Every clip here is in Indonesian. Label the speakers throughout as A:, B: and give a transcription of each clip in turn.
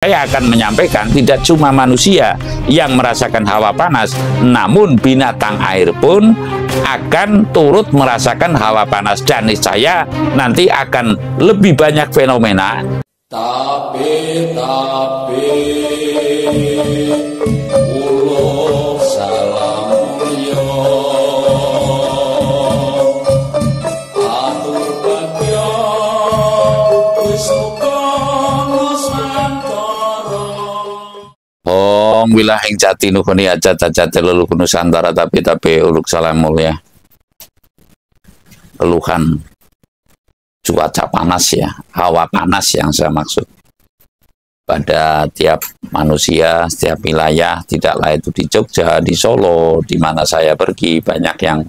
A: Saya akan menyampaikan tidak cuma manusia yang merasakan hawa panas, namun binatang air pun akan turut merasakan hawa panas, dan niscaya nanti akan lebih banyak fenomena. Tapi ulo salam yo atur bagyo wilayah ing jati nukuni ajat leluhur Nusantara tapi uluk salam mulia. Keluhan cuaca panas ya, hawa panas yang saya maksud pada tiap manusia, setiap wilayah, tidaklah itu di Jogja, di Solo, di mana saya pergi, banyak yang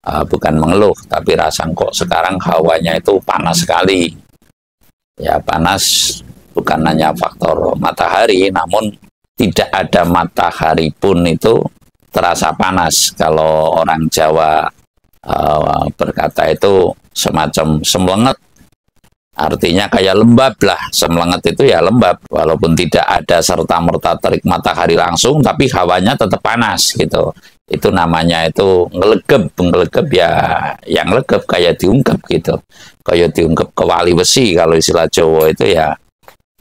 A: bukan mengeluh, tapi rasa kok sekarang hawanya itu panas sekali. Ya, panas bukan hanya faktor matahari, namun tidak ada matahari pun itu terasa panas. Kalau orang Jawa berkata itu semacam semlenget, artinya kayak lembab lah. Semlenget itu ya lembab, walaupun tidak ada serta-merta terik matahari langsung, tapi hawanya tetap panas gitu. Itu namanya itu ngelegep ya, yang legep kayak diungkep gitu, kayak diungkep ke wali besi kalau istilah Jawa itu ya.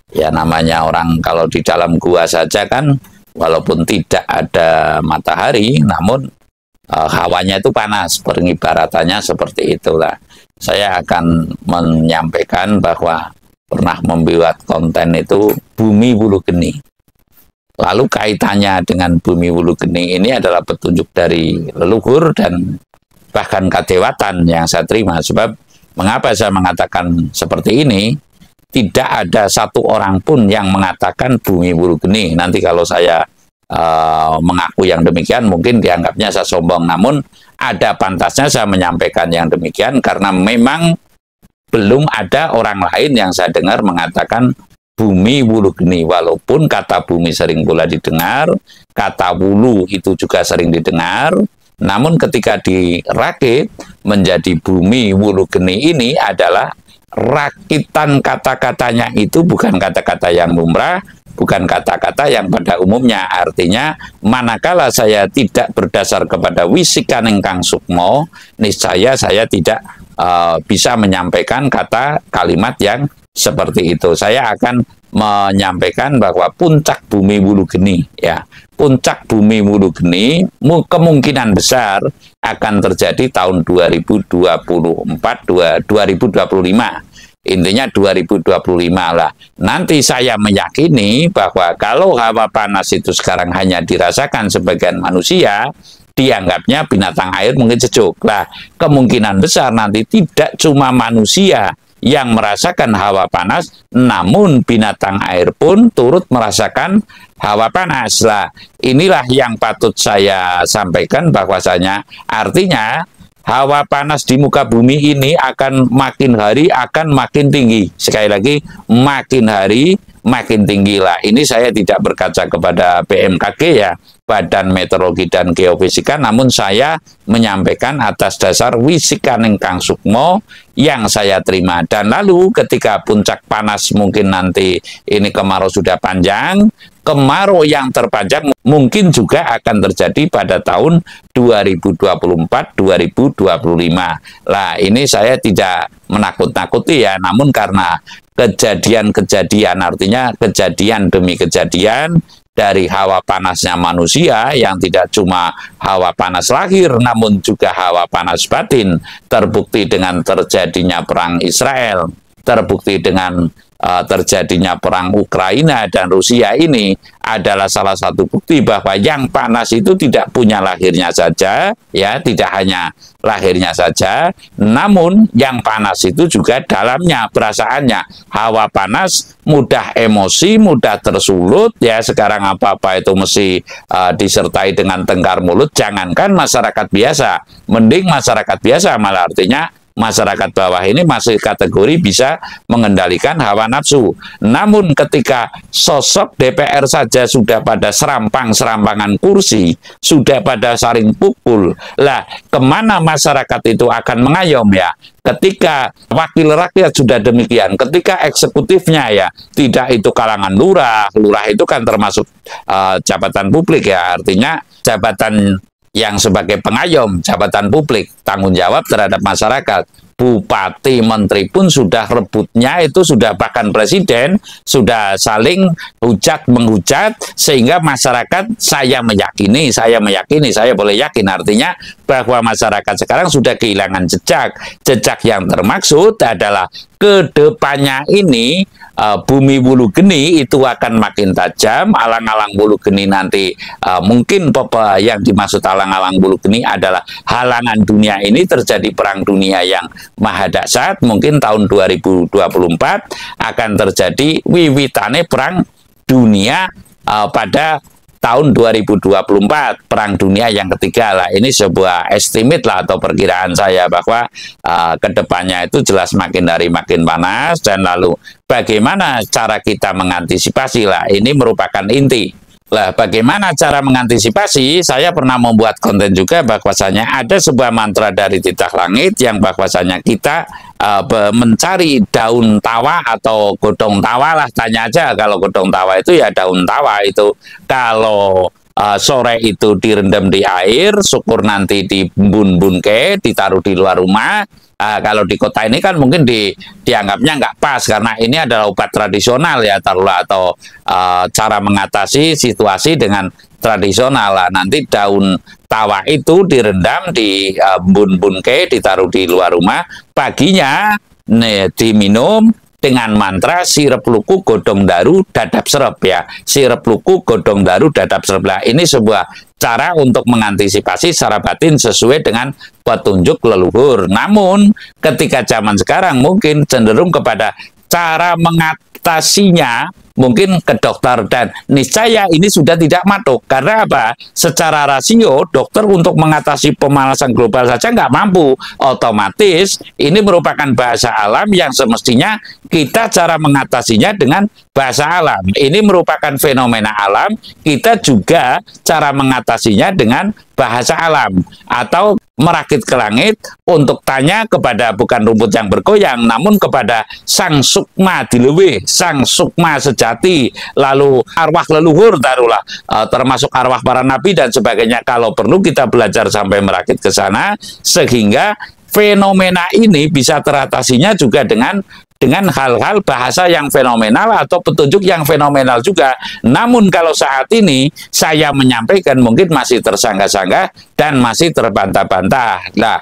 A: Ya namanya orang kalau di dalam gua saja kan, walaupun tidak ada matahari, namun hawanya itu panas, pengibaratannya seperti itulah. Saya akan menyampaikan bahwa pernah membuat konten itu Bumi Wulu Geni. Lalu kaitannya dengan Bumi Wulu Geni ini adalah petunjuk dari leluhur dan bahkan kadewatan yang saya terima. Sebab mengapa saya mengatakan seperti ini? Tidak ada satu orang pun yang mengatakan Bumi Wulu Geni. Nanti kalau saya mengaku yang demikian, mungkin dianggapnya saya sombong. Namun ada pantasnya saya menyampaikan yang demikian, karena memang belum ada orang lain yang saya dengar mengatakan Bumi Wulu Geni. Walaupun kata bumi sering pula didengar, kata wulu itu juga sering didengar, namun ketika dirakit menjadi Bumi Wulu Geni ini adalah rakitan kata-katanya itu bukan kata-kata yang lumrah, bukan kata-kata yang pada umumnya. Artinya manakala saya tidak berdasar kepada wisikan ingkang sukmo, niscaya saya tidak bisa menyampaikan kata kalimat yang seperti itu. Saya akan menyampaikan bahwa puncak Bumi Wulu Geni ya, puncak Bumi Wulu Geni kemungkinan besar akan terjadi tahun 2025. Intinya 2025 lah. Nanti saya meyakini bahwa kalau hawa panas itu sekarang hanya dirasakan sebagian manusia, dianggapnya binatang air mungkin sejuk. Lah, kemungkinan besar nanti tidak cuma manusia yang merasakan hawa panas, namun binatang air pun turut merasakan hawa panas. Lah, inilah yang patut saya sampaikan, bahwasanya artinya hawa panas di muka bumi ini akan makin hari akan makin tinggi. Sekali lagi, makin hari makin tinggi lah. Ini saya tidak berkaca kepada BMKG ya, Badan Meteorologi dan Geofisika, namun saya menyampaikan atas dasar wisikan ingkang sukmo yang saya terima. Dan lalu ketika puncak panas mungkin nanti ini kemarau sudah panjang, kemarau yang terpanjang mungkin juga akan terjadi pada tahun 2024-2025. Lah, ini saya tidak menakut-nakuti ya, namun karena kejadian-kejadian, artinya kejadian demi kejadian dari hawa panasnya manusia yang tidak cuma hawa panas lahir, namun juga hawa panas batin, terbukti dengan terjadinya perang Israel, terbukti dengan terjadinya perang Ukraina dan Rusia. Ini adalah salah satu bukti bahwa yang panas itu tidak punya lahirnya saja, ya, tidak hanya lahirnya saja, namun yang panas itu juga dalamnya, perasaannya. Hawa panas mudah emosi, mudah tersulut, ya. Sekarang apa-apa itu mesti disertai dengan tengkar mulut. Jangankan masyarakat biasa, mending masyarakat biasa malah artinya masyarakat bawah ini masih kategori bisa mengendalikan hawa nafsu. Namun ketika sosok DPR saja sudah pada serampangan kursi, sudah pada saling pukul, lah kemana masyarakat itu akan mengayom ya? Ketika wakil rakyat sudah demikian, ketika eksekutifnya ya tidak itu kalangan lurah itu kan termasuk jabatan publik ya, artinya jabatan yang sebagai pengayom, jabatan publik, tanggung jawab terhadap masyarakat. Bupati, menteri pun sudah rebutnya itu sudah, bahkan presiden sudah saling hujat-menghujat, sehingga masyarakat saya meyakini, saya boleh yakin, artinya bahwa masyarakat sekarang sudah kehilangan jejak yang termaksud adalah kedepannya ini bumi Wulu Geni itu akan makin tajam, alang-alang Wulu Geni nanti mungkin yang dimaksud alang-alang Wulu Geni adalah halangan dunia ini terjadi perang dunia yang maha dahsyat, mungkin tahun 2024 akan terjadi wiwitane perang dunia pada tahun 2024, perang dunia yang ketiga lah. Ini sebuah estimate lah atau perkiraan saya bahwa kedepannya itu jelas makin hari makin panas, dan lalu bagaimana cara kita mengantisipasi lah, ini merupakan inti. Lah, bagaimana cara mengantisipasi? Saya pernah membuat konten juga bahwasanya ada sebuah mantra dari titah langit yang bahwasanya kita mencari daun tawa atau godong tawa lah, tanya aja kalau godong tawa itu ya daun tawa itu. Kalau sore itu direndam di air, syukur nanti dibun-bunke, ditaruh di luar rumah. Kalau di kota ini kan mungkin dianggapnya nggak pas karena ini adalah obat tradisional ya, taruhlah, atau cara mengatasi situasi dengan tradisional lah. Nanti daun tawa itu direndam, di bun-bunke, ditaruh di luar rumah, paginya diminum dengan mantra sirep luku godong daru dadap serep ya, sirep luku godong daru dadap serep lah. Ini sebuah cara untuk mengantisipasi secara batin sesuai dengan petunjuk leluhur. Namun ketika zaman sekarang mungkin cenderung kepada cara mengatasinya mungkin ke dokter, dan niscaya ini sudah tidak matuk. Karena apa? Secara rasio dokter untuk mengatasi pemanasan global saja nggak mampu. Otomatis ini merupakan bahasa alam yang semestinya kita cara mengatasinya dengan bahasa alam. Ini merupakan fenomena alam, kita juga cara mengatasinya dengan bahasa alam. Atau merakit ke langit untuk tanya kepada bukan rumput yang bergoyang, namun kepada sang sukma dilewe, sang sukma sejati, lalu arwah leluhur taruhlah, termasuk arwah para nabi dan sebagainya. Kalau perlu kita belajar sampai merakit ke sana, sehingga fenomena ini bisa teratasinya juga dengan hal-hal bahasa yang fenomenal atau petunjuk yang fenomenal juga. Namun kalau saat ini saya menyampaikan mungkin masih tersangka-sangka dan masih terbantah-bantah. Nah,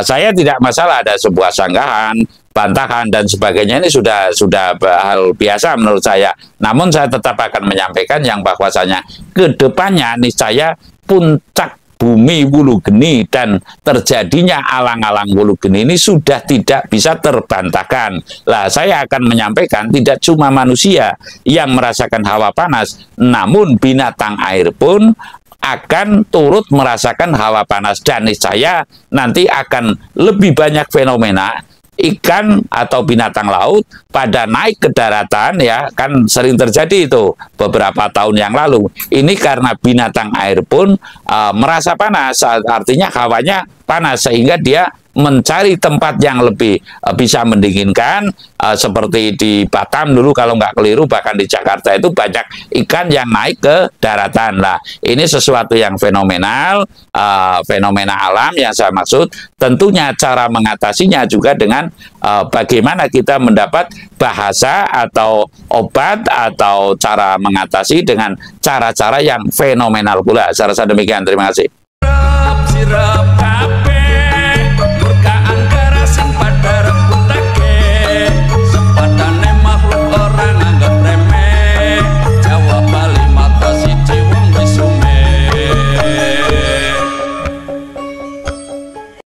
A: saya tidak masalah ada sebuah sanggahan, bantahan dan sebagainya, ini sudah hal biasa menurut saya. Namun saya tetap akan menyampaikan yang bahwasanya kedepannya niscaya puncak bumi Wulu Geni dan terjadinya alang-alang Wulu Geni ini sudah tidak bisa terbantahkan. Lah, saya akan menyampaikan tidak cuma manusia yang merasakan hawa panas, namun binatang air pun akan turut merasakan hawa panas, dan niscaya nanti akan lebih banyak fenomena ikan atau binatang laut pada naik ke daratan ya, kan sering terjadi itu beberapa tahun yang lalu. Ini karena binatang air pun merasa panas, artinya hawanya panas, sehingga dia mencari tempat yang lebih bisa mendinginkan, seperti di Batam dulu kalau nggak keliru, bahkan di Jakarta itu banyak ikan yang naik ke daratan. Lah, ini sesuatu yang fenomenal, fenomena alam yang saya maksud. Tentunya cara mengatasinya juga dengan bagaimana kita mendapat bahasa atau obat atau cara mengatasi dengan cara-cara yang fenomenal pula. Saya rasa demikian. Terima kasih.